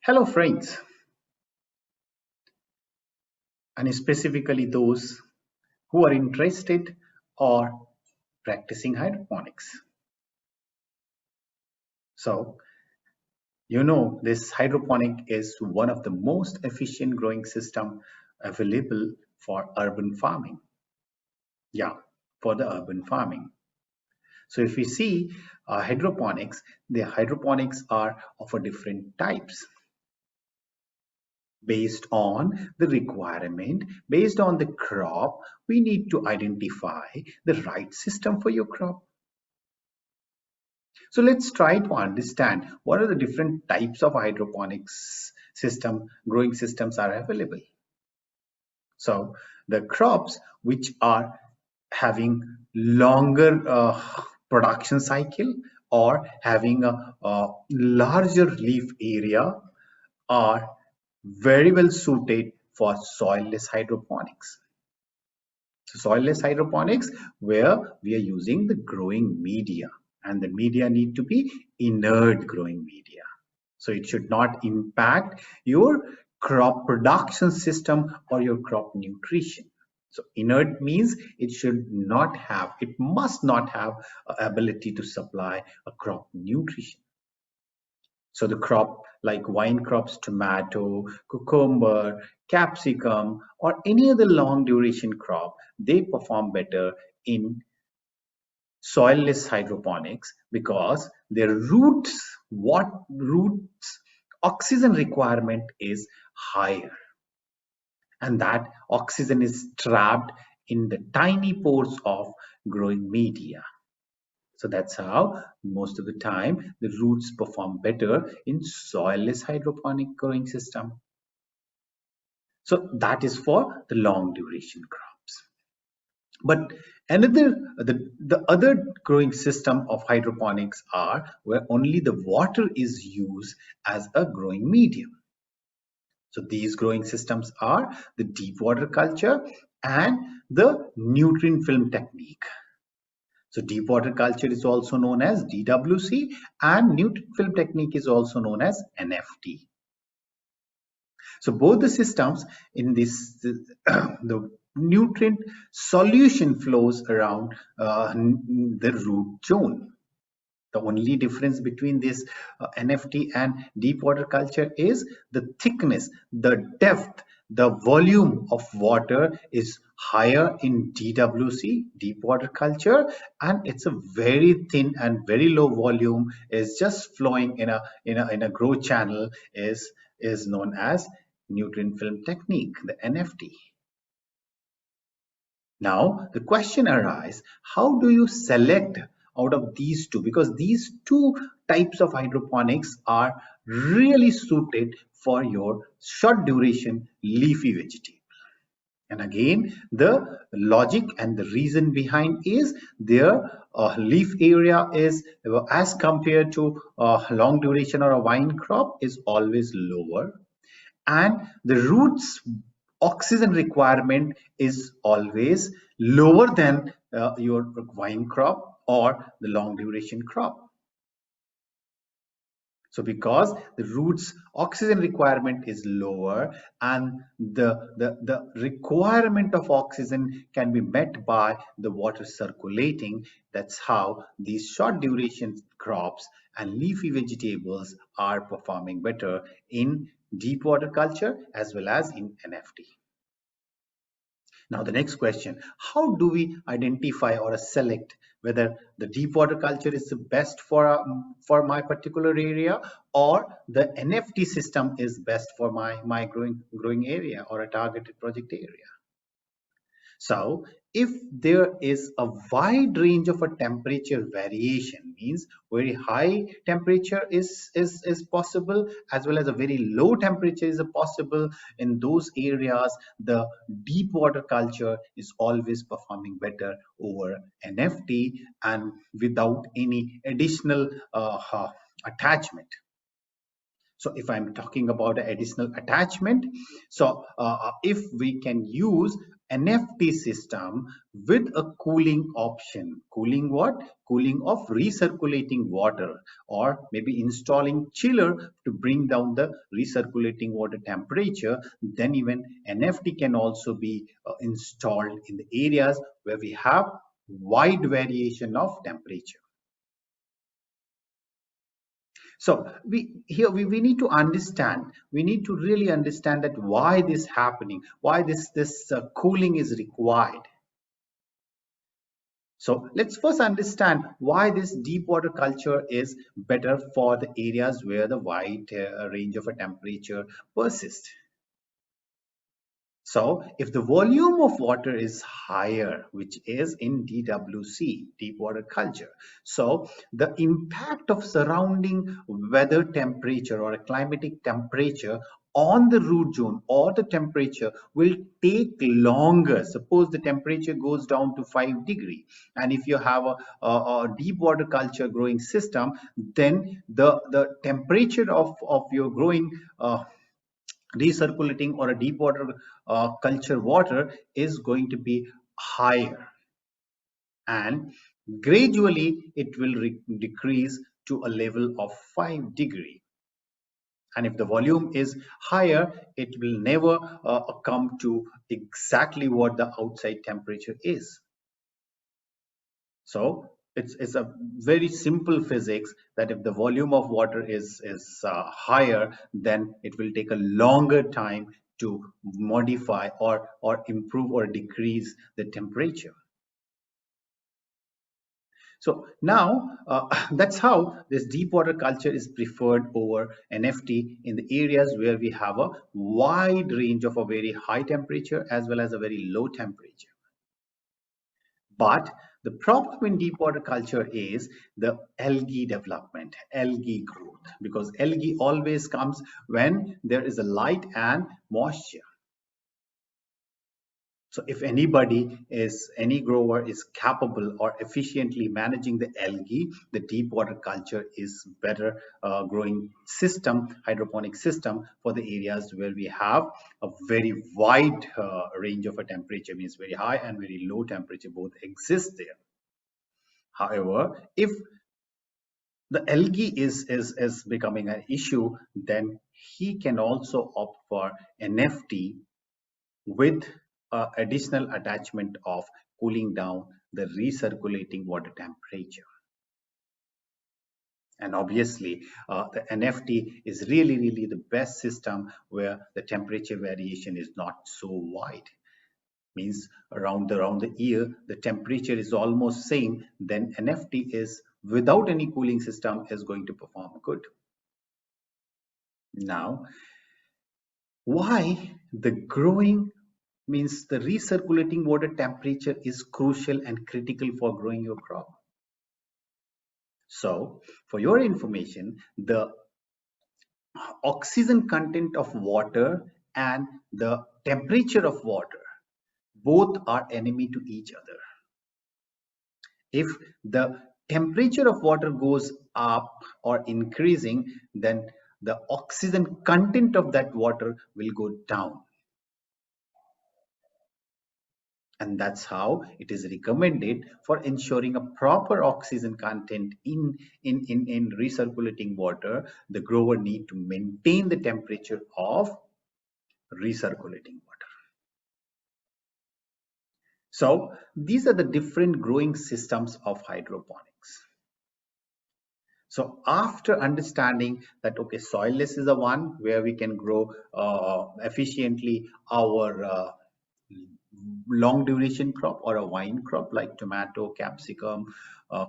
Hello friends, and specifically those who are interested or practicing hydroponics. So, this hydroponic is one of the most efficient growing system available for urban farming. Yeah, for the urban farming. So if we see hydroponics, the hydroponics are of a different types. Based on the requirement, based on the crop, we need to identify the right system for your crop. So let's try to understand what are the different types of hydroponics growing systems are available. So the crops which are having longer production cycle or having a larger leaf area are very well suited for soilless hydroponics. So soilless hydroponics where we are using the growing media, and the media need to be inert growing media. So it should not impact your crop production system or your crop nutrition. So inert means it must not have ability to supply a crop nutrition. So the crop like vine crops, tomato, cucumber, capsicum, or any other long duration crop, they perform better in soilless hydroponics because their roots oxygen requirement is higher, and that oxygen is trapped in the tiny pores of growing media. So that's how most of the time the roots perform better in soilless hydroponic growing system. So that is for the long duration crops. But the other growing system of hydroponics are where only the water is used as a growing medium. So these growing systems are the deep water culture and the nutrient film technique. So deep water culture is also known as DWC, and nutrient film technique is also known as NFT. So both the systems in this the nutrient solution flows around the root zone. The only difference between this NFT and deep water culture is the thickness, the depth, the volume of water is higher in DWC, deep water culture, and it's a very thin and very low volume is just flowing in a grow channel is known as nutrient film technique, the NFT. Now the question arises, how do you select out of these two? Because these two types of hydroponics are really suited for your short duration leafy vegetable. And again, the logic and the reason behind is their leaf area is as compared to long duration or a vine crop is always lower, and the roots oxygen requirement is always lower than your vine crop or the long duration crop. So because the roots oxygen requirement is lower, and the requirement of oxygen can be met by the water circulating, that's how these short duration crops and leafy vegetables are performing better in deep water culture as well as in NFT. Now the next question, how do we identify or select whether the deep water culture is the best for my particular area, or the NFT system is best for my growing area or a targeted project area? So if there is a wide range of a temperature variation, means very high temperature is possible as well as a very low temperature is possible, in those areas the deep water culture is always performing better over NFT and without any additional attachment. So if I'm talking about an additional attachment, so if we can use NFT system with a cooling option, cooling what? Cooling of recirculating water, or maybe installing chiller to bring down the recirculating water temperature, then even NFT can also be installed in the areas where we have wide variation of temperature. So we need to understand, we need to really understand that why this happening, why this cooling is required. So let's first understand why this deep water culture is better for the areas where the wide range of a temperature persists. So if the volume of water is higher, which is in DWC, deep water culture, so the impact of surrounding weather temperature or a climatic temperature on the root zone or the temperature will take longer. Suppose the temperature goes down to 5 degree, and if you have a deep water culture growing system, then the temperature of your growing recirculating or a deep water culture water is going to be higher, and gradually it will decrease to a level of 5 degree. And if the volume is higher, it will never come to exactly what the outside temperature is. So it's a very simple physics that if the volume of water is higher, then it will take a longer time to modify or improve or decrease the temperature. So now that's how this deep water culture is preferred over NFT in the areas where we have a wide range of a very high temperature as well as a very low temperature. But the problem in deep water culture is the algae development, algae growth, because algae always comes when there is a light and moisture. So if any grower is capable or efficiently managing the algae, the deep water culture is better growing system, hydroponic system for the areas where we have a very wide range of a temperature, means very high and very low temperature both exist there. However, if the algae is becoming an issue, then he can also opt for NFT with additional attachment of cooling down the recirculating water temperature. And obviously, the NFT is really the best system where the temperature variation is not so wide. Means around the year, the temperature is almost same, then NFT is without any cooling system is going to perform good. Now, why the growing means the recirculating water temperature is crucial and critical for growing your crop. So for your information, the oxygen content of water and the temperature of water both are enemy to each other. If the temperature of water goes up or increasing, then the oxygen content of that water will go down. And that's how it is recommended for ensuring a proper oxygen content in recirculating water. The grower need to maintain the temperature of recirculating water. So these are the different growing systems of hydroponics. So after understanding that, okay, soilless is the one where we can grow efficiently our long duration crop or a vine crop like tomato, capsicum,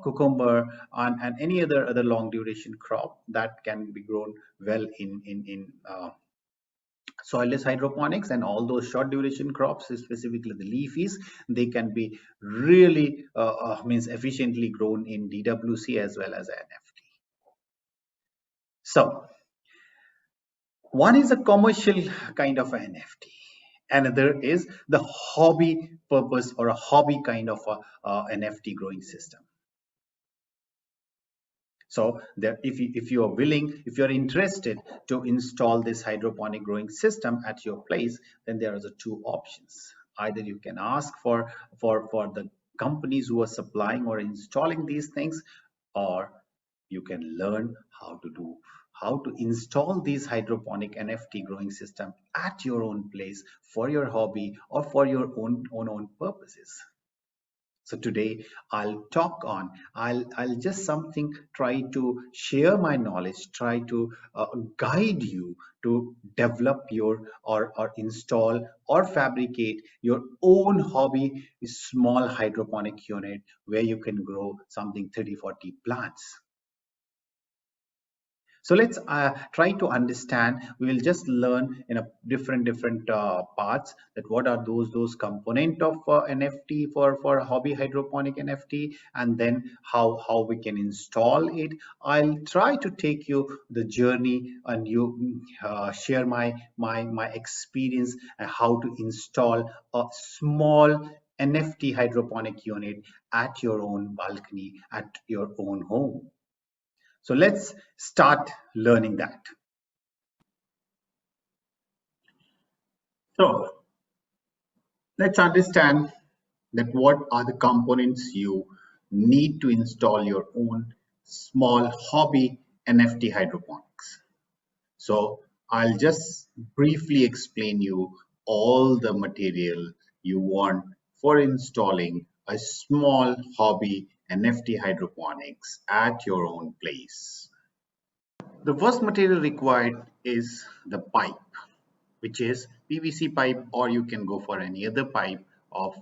cucumber, and any other long duration crop that can be grown well in soilless hydroponics. And all those short duration crops, specifically the leafies, they can be really means efficiently grown in DWC as well as NFT. So one is a commercial kind of an NFT. Another is the hobby purpose or a hobby kind of a NFT growing system. So there, if you are willing, if you're interested to install this hydroponic growing system at your place, then there are the two options. Either you can ask for the companies who are supplying or installing these things, or you can learn how to install these hydroponic NFT growing system at your own place for your hobby or for your own purposes. So today I'll just something try to share my knowledge, try to guide you to develop your or install or fabricate your own hobby small hydroponic unit where you can grow something 30-40 plants. So let's try to understand. We will just learn in a different parts that what are those component of NFT for hobby hydroponic NFT, and then how we can install it. I'll try to take you the journey and you share my experience and how to install a small NFT hydroponic unit at your own balcony, at your own home. So let's start learning that. So let's understand that what are the components you need to install your own small hobby NFT hydroponics. So I'll just briefly explain you all the material you want for installing a small hobby NFT hydroponics at your own place. The first material required is the pipe, which is PVC pipe, or you can go for any other pipe of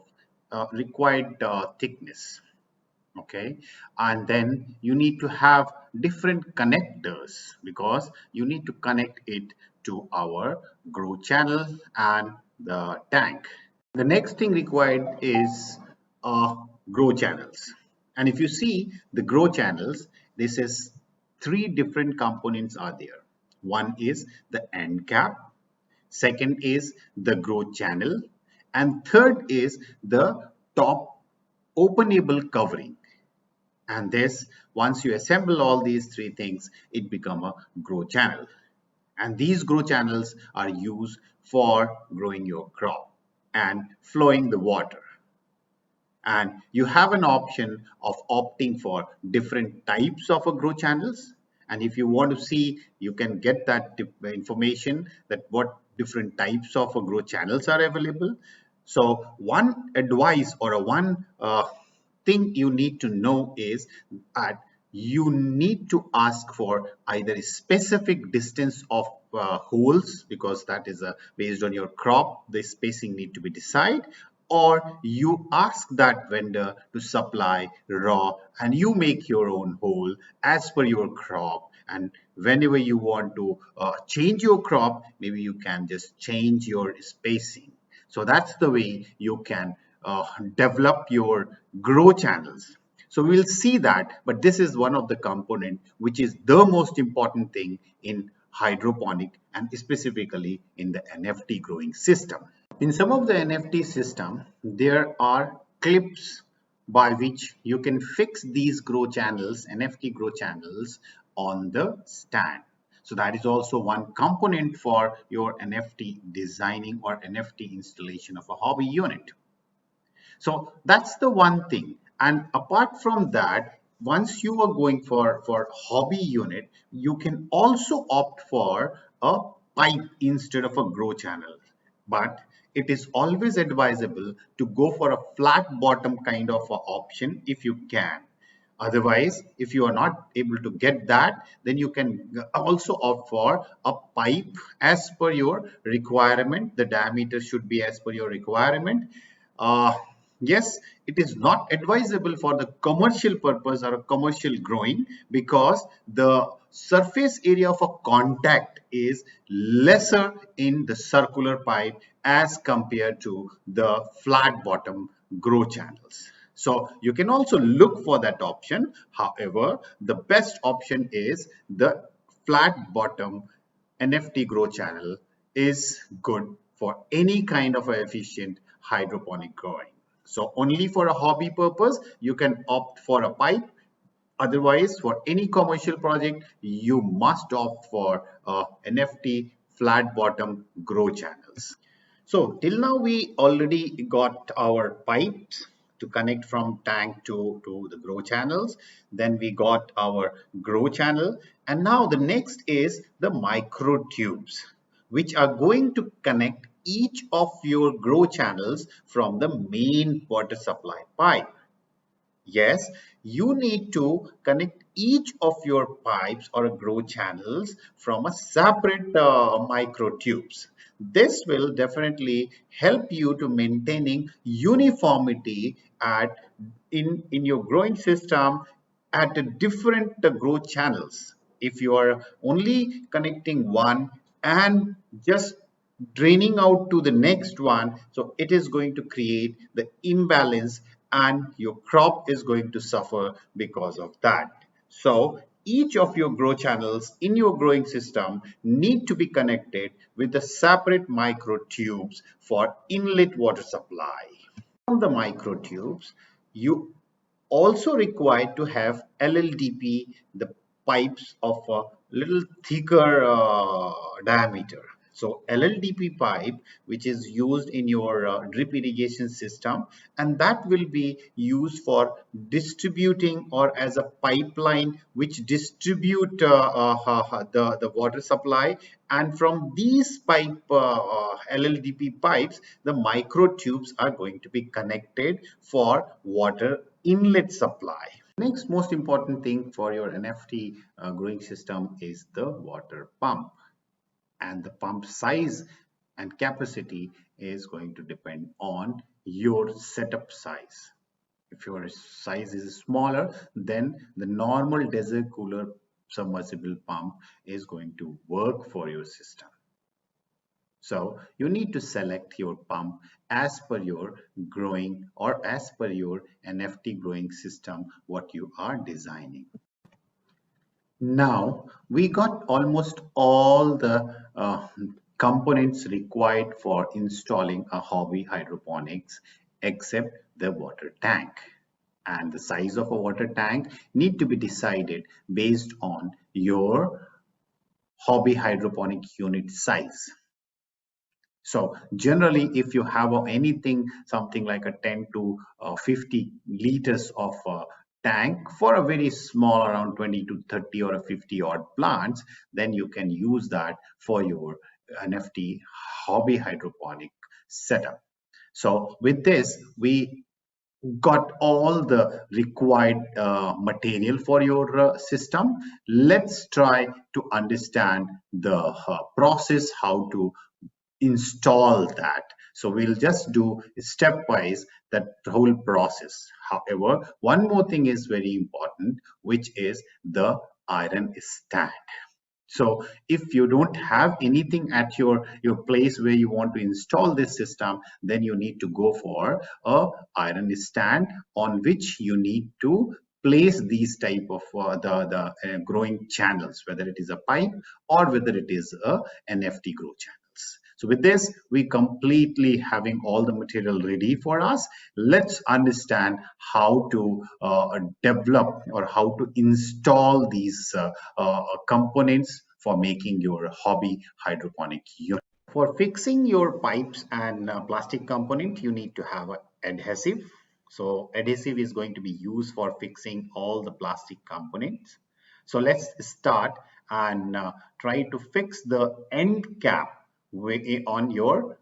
required thickness. Okay, and then you need to have different connectors because you need to connect it to our grow channel and the tank. The next thing required is grow channels. And if you see the grow channels, this is three different components are there. One is the end cap, second is the grow channel, and third is the top openable covering. And this, once you assemble all these three things, it become a grow channel. And these grow channels are used for growing your crop and flowing the water. And you have an option of opting for different types of a grow channels. And if you want to see, you can get that information that what different types of a grow channels are available. So one advice or a one thing you need to know is that you need to ask for either a specific distance of holes, because that is based on your crop, the spacing need to be decided, or you ask that vendor to supply raw and you make your own hole as per your crop. And whenever you want to change your crop, maybe you can just change your spacing. So that's the way you can develop your grow channels. So we'll see that, but this is one of the component which is the most important thing in hydroponic and specifically in the NFT growing system. In some of the NFT system, there are clips by which you can fix these grow channels, NFT grow channels on the stand. So that is also one component for your NFT designing or NFT installation of a hobby unit. So that's the one thing. And apart from that, once you are going for hobby unit, you can also opt for a pipe instead of a grow channel. But it is always advisable to go for a flat bottom kind of a option if you can. Otherwise, if you are not able to get that, then you can also opt for a pipe as per your requirement. The diameter should be as per your requirement. Uh, yes, it is not advisable for the commercial purpose or a commercial growing, because the surface area of a contact is lesser in the circular pipe as compared to the flat bottom grow channels. So you can also look for that option. However, the best option is the flat bottom NFT grow channel is good for any kind of a efficient hydroponic growing. So only for a hobby purpose, you can opt for a pipe. Otherwise, for any commercial project, you must opt for NFT flat bottom grow channels. So till now we already got our pipes to connect from tank to the grow channels. Then we got our grow channel, and now the next is the micro tubes, which are going to connect each of your grow channels from the main water supply pipe. Yes, you need to connect each of your pipes or grow channels from a separate micro tubes. This will definitely help you to maintaining uniformity at in your growing system at the different growth channels. If you are only connecting one and just draining out to the next one, so it is going to create the imbalance and your crop is going to suffer because of that. So each of your grow channels in your growing system need to be connected with the separate micro tubes for inlet water supply. From the micro tubes, you also required to have LLDP, the pipes of a little thicker diameter. So LLDP pipe, which is used in your drip irrigation system, and that will be used for distributing or as a pipeline which distribute the water supply. And from these LLDP pipes, the micro tubes are going to be connected for water inlet supply. Next most important thing for your NFT growing system is the water pump, and the pump size and capacity is going to depend on your setup size. If your size is smaller, then the normal desert cooler submersible pump is going to work for your system. So you need to select your pump as per your growing or as per your NFT growing system, what you are designing. Now we got almost all the components required for installing a hobby hydroponics except the water tank. And the size of a water tank need to be decided based on your hobby hydroponic unit size. So generally, if you have anything, something like a 10 to 50 liters of tank for a very small, around 20 to 30 or a 50 odd plants, then you can use that for your NFT hobby hydroponic setup. So with this, we got all the required material for your system. Let's try to understand the process, how to install that. So we'll just do stepwise that whole process. However, one more thing is very important, which is the iron stand. So if you don't have anything at your place where you want to install this system, then you need to go for a iron stand on which you need to place these type of the growing channels, whether it is a pipe or whether it is a NFT grow channels. So with this, we completely having all the material ready for us. Let's understand how to develop or how to install these components for making your hobby hydroponic unit. For fixing your pipes and plastic component, you need to have an adhesive. So adhesive is going to be used for fixing all the plastic components. So let's start and try to fix the end cap on your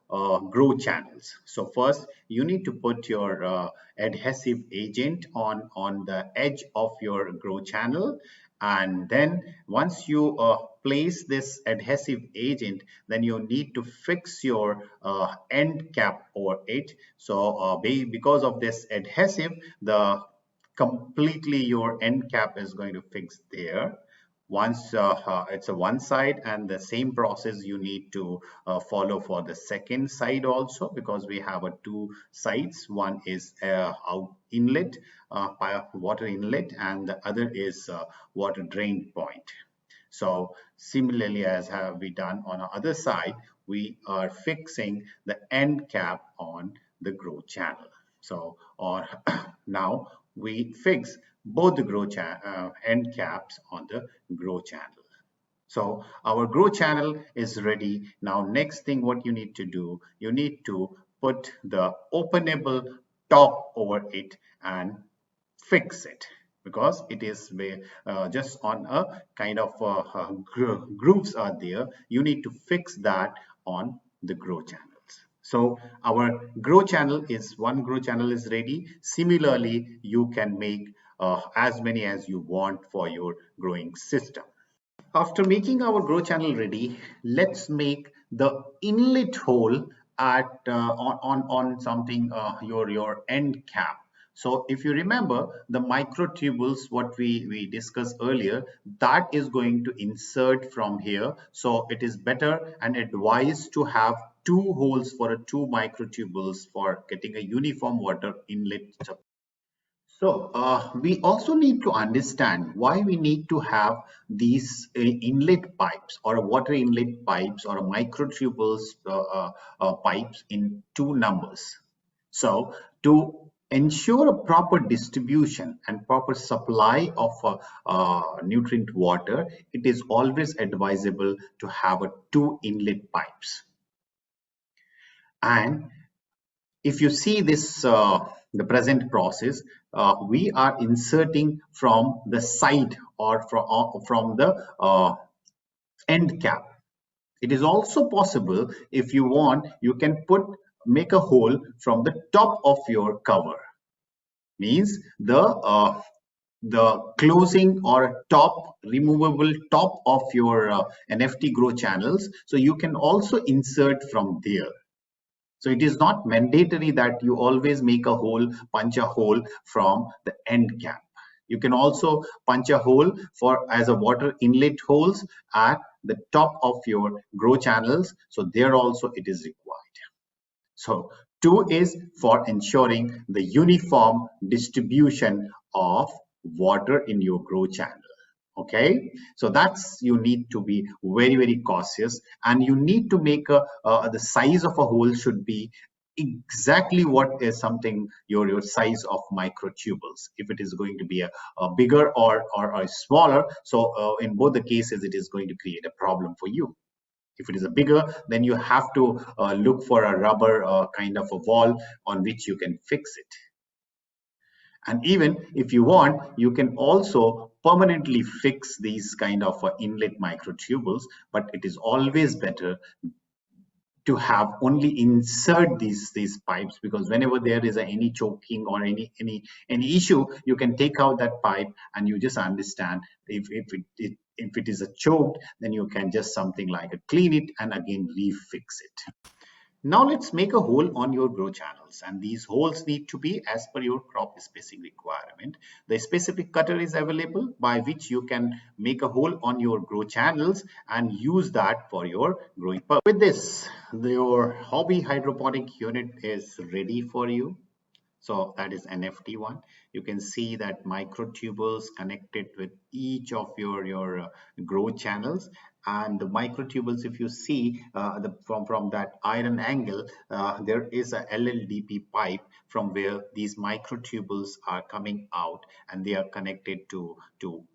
grow channels. So first you need to put your adhesive agent on the edge of your grow channel, and then once you place this adhesive agent, then you need to fix your end cap over it. So because of this adhesive, the completely your end cap is going to fix there. Once it's a one side, and the same process you need to follow for the second side also, because we have two sides. One is out inlet, water inlet, and the other is water drain point. So similarly, as have we done on the other side, we are fixing the end cap on the grow channel. So or now we fix both the end caps on the grow channel. So our grow channel is ready. Now next thing what you need to do, you need to put the openable top over it and fix it, because it is just on a kind of grooves are there. You need to fix that on the grow channels. So our grow channel is one grow channel is ready. Similarly, you can make as many as you want for your growing system. After making our grow channel ready, let's make the inlet hole at on something your end cap. So if you remember the microtubules what we discussed earlier, that is going to insert from here. So it is better and advised to have two holes for a two microtubules for getting a uniform water inlet supply. So we also need to understand why we need to have these inlet pipes or water inlet pipes or microtubules pipes in two numbers. So to ensure a proper distribution and proper supply of nutrient water, it is always advisable to have a two inlet pipes. And if you see this the present process, we are inserting from the side or from the end cap. It is also possible, if you want, you can make a hole from the top of your cover, means the closing or top removable top of your NFT grow channels, so you can also insert from there. So it is not mandatory that you always make a hole, punch a hole from the end cap. You can also punch a hole for as a water inlet holes at the top of your grow channels. So there also it is required. So two is for ensuring the uniform distribution of water in your grow channel. Okay, so that's you need to be very cautious, and you need to make the size of a hole should be exactly what is something your size of microtubules. If it is going to be a bigger or a smaller, so in both the cases it is going to create a problem for you. If it is a bigger, then you have to look for a rubber kind of a wall on which you can fix it. And even if you want, you can also permanently fix these kind of inlet microtubules, but it is always better to have only insert these pipes, because whenever there is any choking or any issue, you can take out that pipe and you just understand if it is a choked, then you can just something like a clean it and again refix it. Now let's make a hole on your grow channels, and these holes need to be as per your crop spacing requirement. The specific cutter is available by which you can make a hole on your grow channels and use that for your growing purpose. With this, your hobby hydroponic unit is ready for you. So that is NFT one. You can see that microtubules connected with each of your grow channels, and the microtubules, if you see from that iron angle, there is a LLDP pipe from where these microtubules are coming out, and they are connected to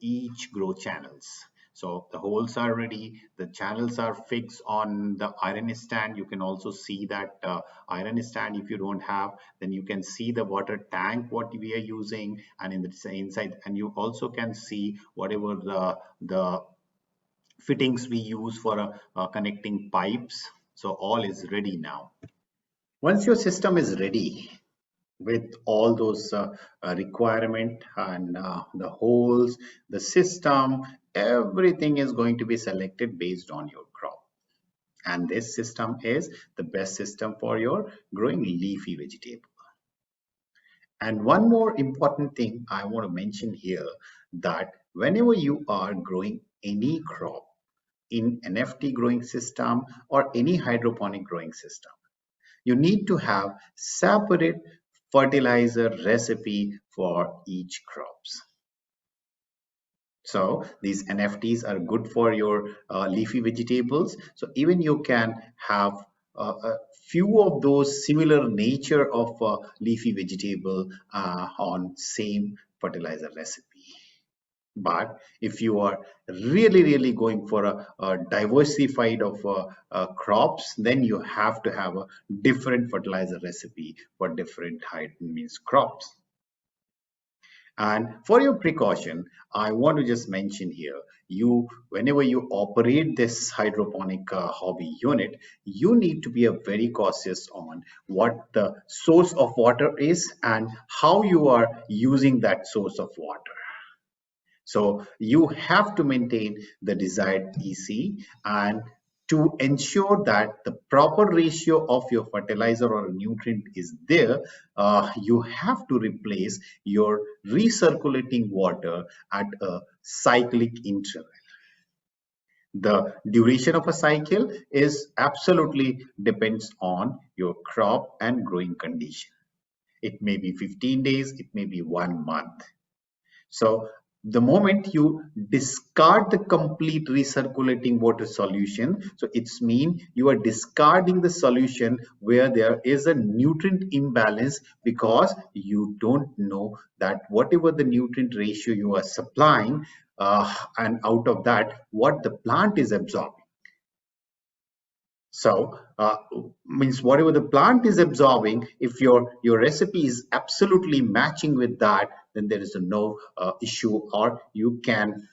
each grow channels. So the holes are ready, the channels are fixed on the iron stand. You can also see that iron stand. If you don't have, then you can see the water tank what we are using, and in the inside, and you also can see whatever the fittings we use for connecting pipes. So all is ready now. Once your system is ready with all those requirement and the holes, the system, everything is going to be selected based on your crop. And this system is the best system for your growing leafy vegetable. And one more important thing I want to mention here, that whenever you are growing any crop in NFT growing system or any hydroponic growing system, you need to have separate fertilizer recipe for each crops. So these NFTs are good for your leafy vegetables. So even you can have a few of those similar nature of leafy vegetable on same fertilizer recipe. But if you are really going for a diversified of crops, then you have to have a different fertilizer recipe for different means crops. And for your precaution, I want to just mention here, whenever you operate this hydroponic hobby unit, you need to be very cautious on what the source of water is and how you are using that source of water. So you have to maintain the desired EC, and to ensure that the proper ratio of your fertilizer or nutrient is there, you have to replace your recirculating water at a cyclic interval. The duration of a cycle is absolutely depends on your crop and growing condition. It may be 15 days, it may be 1 month. So the moment you discard the complete recirculating water solution, so it's mean you are discarding the solution where there is a nutrient imbalance, because you don't know that whatever the nutrient ratio you are supplying, and out of that what the plant is absorbing. So means whatever the plant is absorbing, if your recipe is absolutely matching with that, then there is no issue, or you can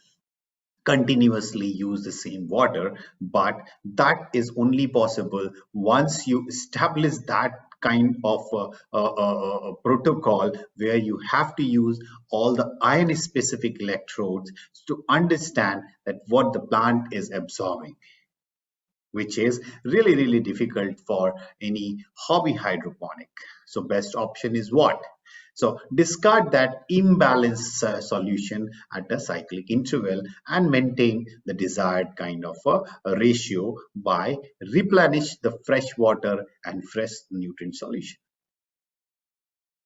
continuously use the same water. But that is only possible once you establish that kind of protocol, where you have to use all the iron specific electrodes to understand that what the plant is absorbing, which is really difficult for any hobby hydroponic. So best option is what? So discard that imbalanced solution at a cyclic interval and maintain the desired kind of a ratio by replenish the fresh water and fresh nutrient solution.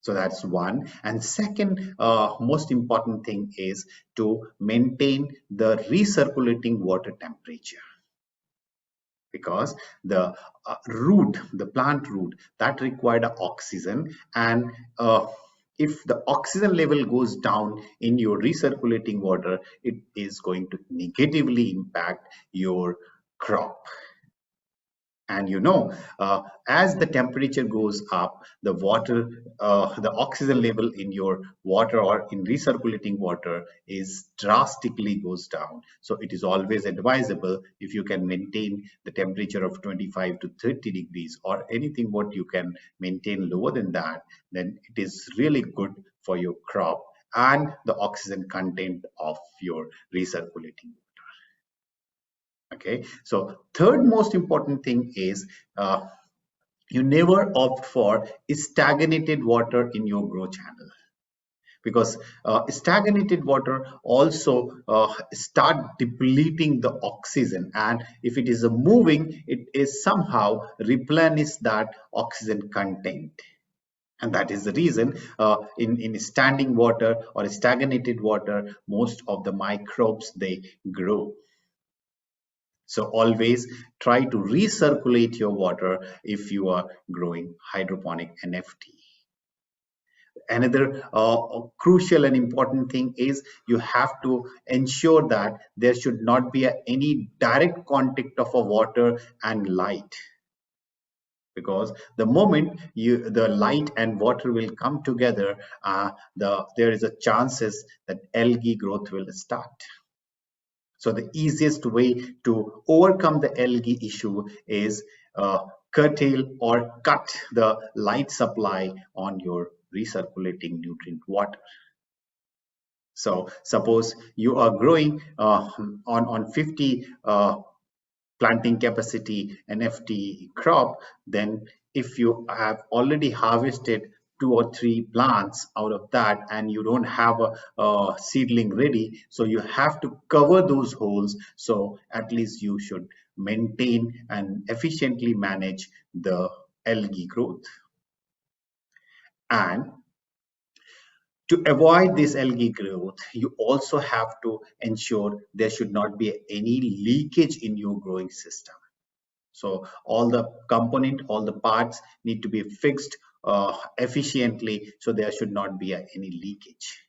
So that's one. And second, most important thing is to maintain the recirculating water temperature, because the the plant root that required oxygen, and if the oxygen level goes down in your recirculating water, it is going to negatively impact your crop. And as the temperature goes up, the oxygen level in your water or in recirculating water is drastically goes down. So it is always advisable, if you can maintain the temperature of 25 to 30 degrees or anything what you can maintain lower than that, then it is really good for your crop and the oxygen content of your recirculating. Okay, so third most important thing is, you never opt for stagnated water in your grow channel, because stagnated water also start depleting the oxygen, and if it is moving, it is somehow replenish that oxygen content. And that is the reason, in standing water or stagnated water, most of the microbes they grow. So always try to recirculate your water if you are growing hydroponic NFT. Another crucial and important thing is, you have to ensure that there should not be any direct contact of a water and light, because the moment the light and water will come together, there is a chances that algae growth will start. So the easiest way to overcome the algae issue is, curtail or cut the light supply on your recirculating nutrient water. So suppose you are growing on 50 planting capacity NFT crop, then if you have already harvested 2 or 3 plants out of that, and you don't have a seedling ready, so you have to cover those holes, so at least you should maintain and efficiently manage the algae growth. And to avoid this algae growth, you also have to ensure there should not be any leakage in your growing system. So all the all the parts need to be fixed efficiently, so there should not be any leakage.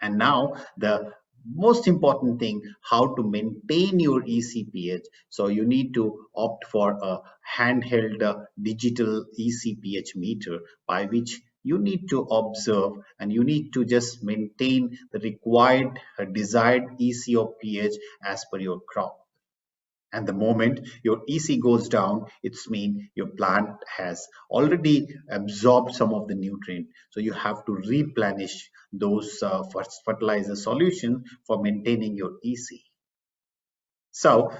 And now the most important thing, how to maintain your ECPH. So you need to opt for a handheld digital ECPH meter by which you need to observe and you need to just maintain the required desired EC or pH as per your crop. And the moment your EC goes down, it's mean your plant has already absorbed some of the nutrient. So you have to replenish those fertilizer solution for maintaining your EC. So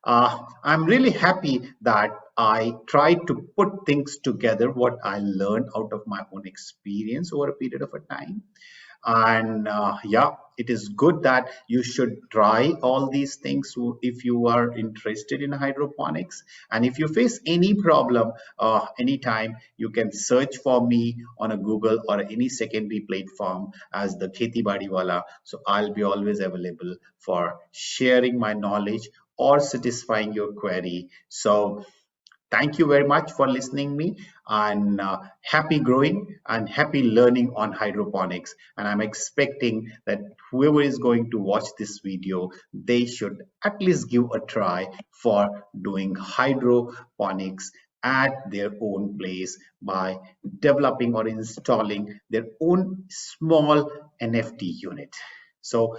I'm really happy that I tried to put things together, what I learned out of my own experience over a period of a time. And yeah, it is good that you should try all these things if you are interested in hydroponics. And if you face any problem anytime, you can search for me on a Google or any secondary platform as the Kheti Badi Wala. So I'll be always available for sharing my knowledge or satisfying your query. So thank you very much for listening me, and happy growing and happy learning on hydroponics. And I'm expecting that whoever is going to watch this video, they should at least give a try for doing hydroponics at their own place by developing or installing their own small NFT unit. So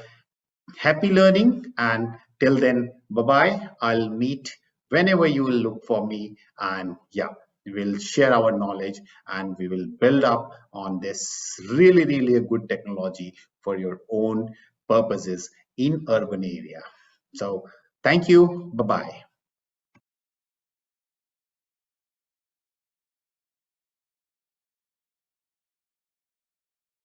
happy learning, and till then, bye bye. I'll meet whenever you will look for me, and yeah, we will share our knowledge and we will build up on this really a good technology for your own purposes in urban area. So thank you. Bye bye.